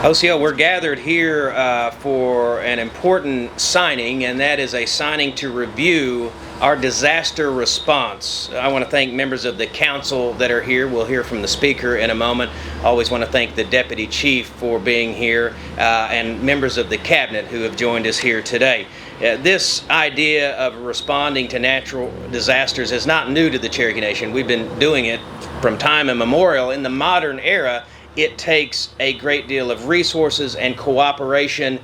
OCO, we're gathered here for an important signing, and that is a signing to review our disaster response. I want to thank members of the council that are here. We'll hear from the speaker in a moment. I always want to thank the deputy chief for being here and members of the cabinet who have joined us here today. This idea of responding to natural disasters is not new to the Cherokee Nation. We've been doing it from time immemorial. In the modern era, it takes a great deal of resources and cooperation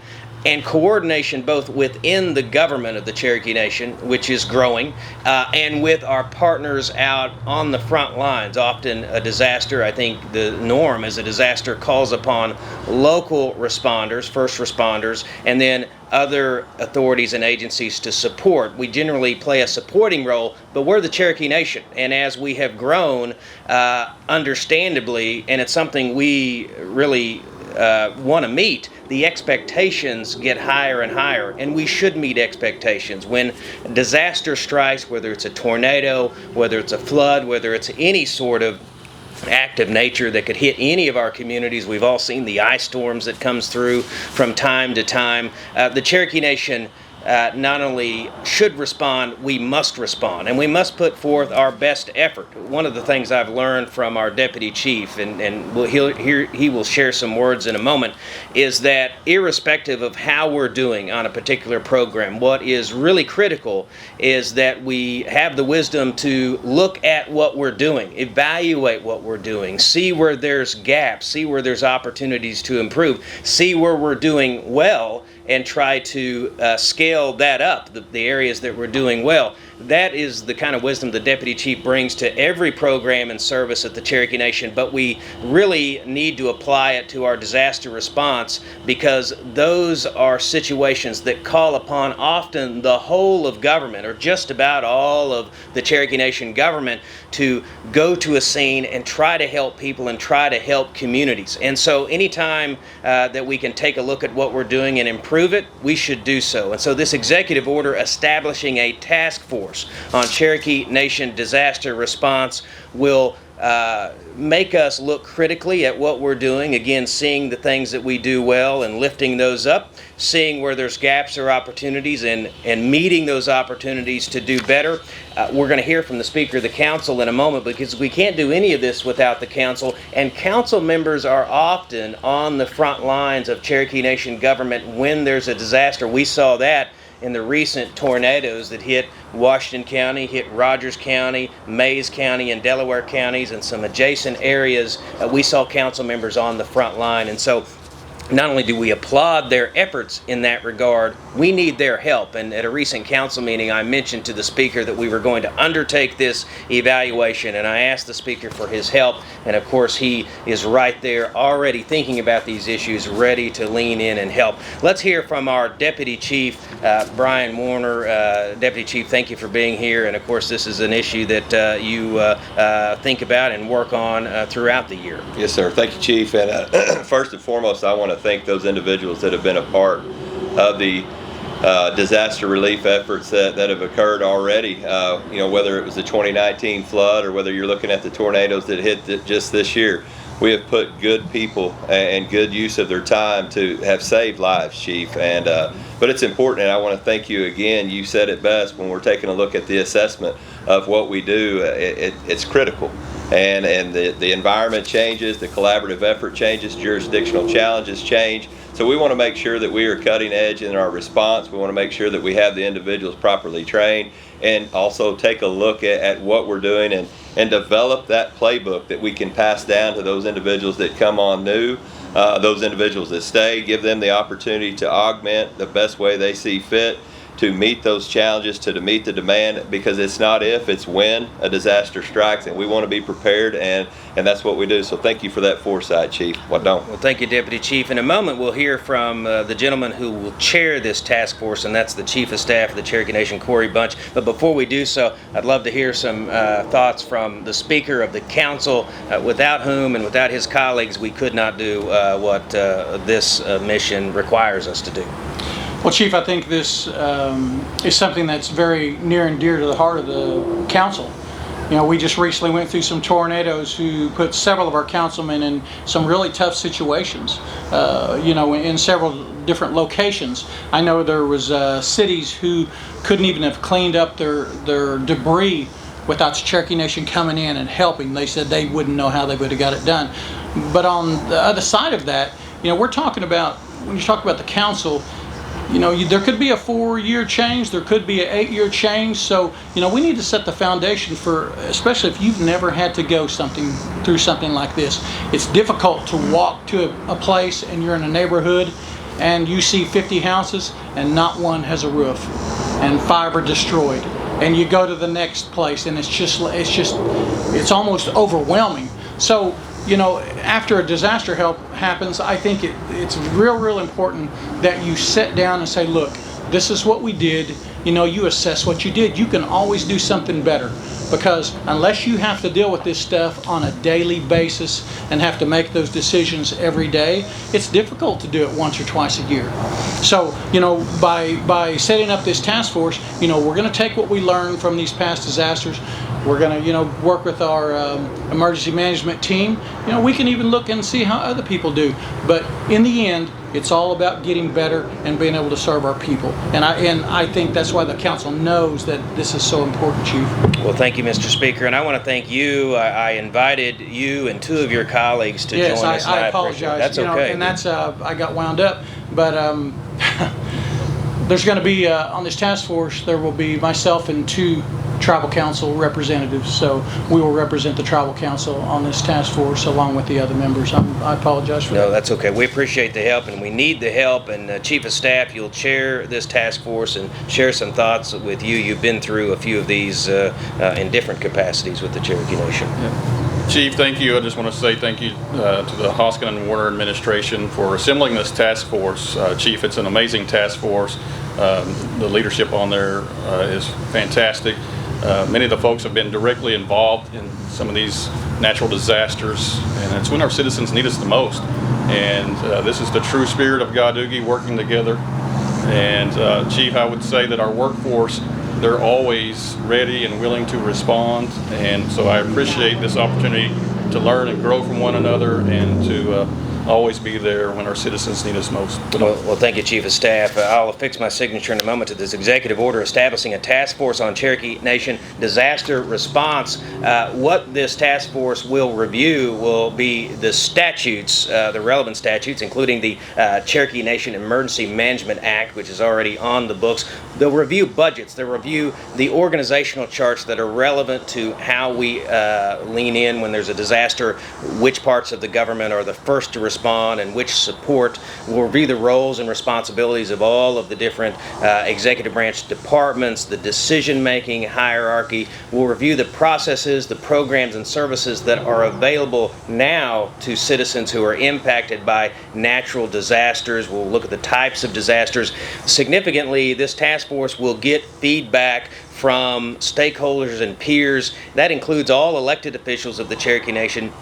and coordination both within the government of the Cherokee Nation, which is growing, and with our partners out on the front lines. Often a disaster, I think the norm is a disaster calls upon local responders, first responders, and then other authorities and agencies to support. We generally play a supporting role, but we're the Cherokee Nation, and as we have grown, understandably, and it's something we really want to meet, the expectations get higher and higher, and we should meet expectations. When disaster strikes, whether it's a tornado, whether it's a flood, whether it's any sort of act of nature that could hit any of our communities. We've all seen the ice storms that comes through from time to time. The Cherokee Nation not only should respond, we must respond, and we must put forth our best effort. One of the things I've learned from our deputy chief, and he will share some words in a moment, is that irrespective of how we're doing on a particular program, what is really critical is that we have the wisdom to look at what we're doing, evaluate what we're doing, see where there's gaps, see where there's opportunities to improve, see where we're doing well, and try to scale that up, the areas that we're doing well. That is the kind of wisdom the Deputy Chief brings to every program and service at the Cherokee Nation, but we really need to apply it to our disaster response because those are situations that call upon often the whole of government, or just about all of the Cherokee Nation government, to go to a scene and try to help people and try to help communities. And so anytime that we can take a look at what we're doing and improve it, we should do so. And so this executive order establishing a task force on Cherokee Nation disaster response will make us look critically at what we're doing, again, seeing the things that we do well and lifting those up, seeing where there's gaps or opportunities and meeting those opportunities to do better. We're going to hear from the Speaker of the Council in a moment because we can't do any of this without the Council, and Council members are often on the front lines of Cherokee Nation government when there's a disaster. We saw that in the recent tornadoes that hit Washington County, hit Rogers County, Mays County, and Delaware counties, and some adjacent areas. We saw council members on the front line, and so not only do we applaud their efforts in that regard, we need their help. And at a recent council meeting, I mentioned to the Speaker that we were going to undertake this evaluation, and I asked the Speaker for his help, and of course he is right there already thinking about these issues, ready to lean in and help. Let's hear from our Deputy Chief, Brian Warner. Deputy Chief, thank you for being here, and of course this is an issue that you think about and work on throughout the year. Yes, sir. Thank you, Chief. And first and foremost, I want to thank those individuals that have been a part of the disaster relief efforts that have occurred already. Whether it was the 2019 flood or whether you're looking at the tornadoes that hit just this year, we have put good people and good use of their time to have saved lives, Chief. And but it's important, and I want to thank you again. You said it best when we're taking a look at the assessment of what we do. It's critical. And the environment changes, the collaborative effort changes, jurisdictional challenges change. So we want to make sure that we are cutting edge in our response. We want to make sure that we have the individuals properly trained, and also take a look at what we're doing and develop that playbook that we can pass down to those individuals that come on new, those individuals that stay, give them the opportunity to augment the best way they see fit to meet those challenges, to meet the demand, because it's not if, it's when a disaster strikes, and we want to be prepared, and that's what we do. So thank you for that foresight, Chief. Well, thank you, Deputy Chief. In a moment, we'll hear from the gentleman who will chair this task force, and that's the Chief of Staff of the Cherokee Nation, Corey Bunch. But before we do so, I'd love to hear some thoughts from the Speaker of the Council, without whom and without his colleagues, we could not do what this mission requires us to do. Well, Chief, I think this is something that's very near and dear to the heart of the council. We just recently went through some tornadoes who put several of our councilmen in some really tough situations, in several different locations. I know there was cities who couldn't even have cleaned up their debris without the Cherokee Nation coming in and helping. They said they wouldn't know how they would have got it done. But on the other side of that, we're talking about, when you talk about the council, there could be a 4-year change, there could be an 8-year change. So, we need to set the foundation for, especially if you've never had to go through something like this. It's difficult to walk to a place and you're in a neighborhood and you see 50 houses and not one has a roof and 5 are destroyed. And you go to the next place and it's almost overwhelming. So, after a disaster happens, I think it's real important that you sit down and say, look, this is what we did. You assess what you did. You can always do something better, because unless you have to deal with this stuff on a daily basis and have to make those decisions every day, it's difficult to do it once or twice a year. So, by setting up this task force, we're going to take what we learned from these past disasters. We're going to, work with our emergency management team. We can even look and see how other people do. But in the end, it's all about getting better and being able to serve our people. And I think that's why the council knows that this is so important, Chief. Well, thank you, Mr. Speaker, and I want to thank you. I invited you and 2 of your colleagues to join us. Yes, I apologize. That's okay. And that's I got wound up, but there's going to be on this task force. There will be myself and 2 tribal council representatives, so we will represent the tribal council on this task force along with the other members. I apologize for that. No, that's okay. We appreciate the help, and we need the help. And Chief of Staff, you'll chair this task force and share some thoughts with you. You've been through a few of these in different capacities with the Cherokee Nation. Yeah. Chief, thank you. I just want to say thank you to the Hoskin and Warner administration for assembling this task force. Chief, it's an amazing task force. The leadership on there is fantastic. Many of the folks have been directly involved in some of these natural disasters, and it's when our citizens need us the most. And this is the true spirit of Gadugi working together. And Chief, I would say that our workforce, they're always ready and willing to respond. And so I appreciate this opportunity to learn and grow from one another and to always be there when our citizens need us most. Well, thank you, Chief of Staff. I'll affix my signature in a moment to this executive order establishing a task force on Cherokee Nation disaster response. What this task force will review will be the statutes, the relevant statutes, including the Cherokee Nation Emergency Management Act, which is already on the books. They'll review budgets. They'll review the organizational charts that are relevant to how we lean in when there's a disaster, which parts of the government are the first to respond and which support. We'll review the roles and responsibilities of all of the different executive branch departments, the decision-making hierarchy. We'll review the processes, the programs and services that are available now to citizens who are impacted by natural disasters. We'll look at the types of disasters. Significantly, this task force will get feedback from stakeholders and peers. That includes all elected officials of the Cherokee Nation.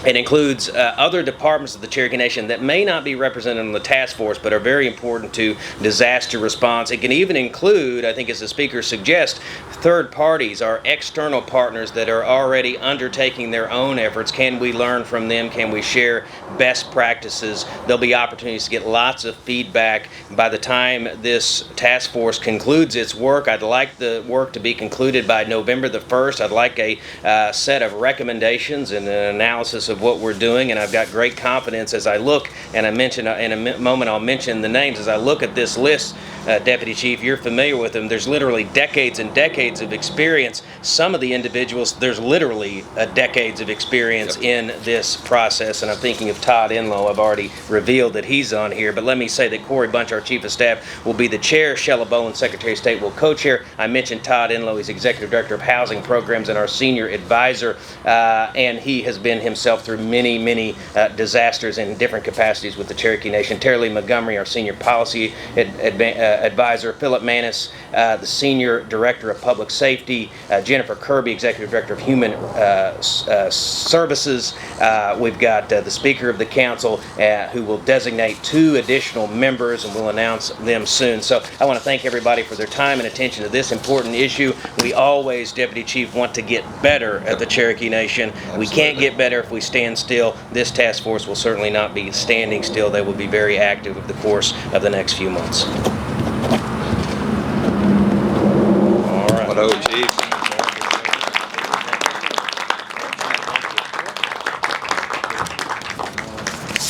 It includes other departments of the Cherokee Nation that may not be represented on the task force but are very important to disaster response. It can even include, I think as the Speaker suggests, third parties, our external partners that are already undertaking their own efforts. Can we learn from them? Can we share best practices? There'll be opportunities to get lots of feedback. By the time this task force concludes its work, I'd like the work to be concluded by November the 1st. I'd like a set of recommendations and an analysis of what we're doing, and I've got great confidence as I look, and I mentioned in a moment I'll mention the names. As I look at this list, Deputy Chief, you're familiar with them. There's literally decades and decades of experience. Some of the individuals, there's literally decades of experience in this process, and I'm thinking of Todd Enlow. I've already revealed that he's on here, but let me say that Corey Bunch, our Chief of Staff, will be the chair. Shella Bowen, Secretary of State, will co-chair. I mentioned Todd Enlow. He's Executive Director of Housing Programs and our Senior Advisor, and he has been himself through many disasters in different capacities with the Cherokee Nation. Terry Lee Montgomery, our Senior Policy Advisor, Philip Manis, the Senior Director of Public Safety, Jennifer Kirby, Executive Director of Human Services. We've got the Speaker of the Council, who will designate 2 additional members, and we'll announce them soon. So I want to thank everybody for their time and attention to this important issue. We always, Deputy Chief, want to get better at the Cherokee Nation. Absolutely. We can't get better if we stand still. This task force will certainly not be standing still. They will be very active over the course of the next few months. All right. Hello, Chief.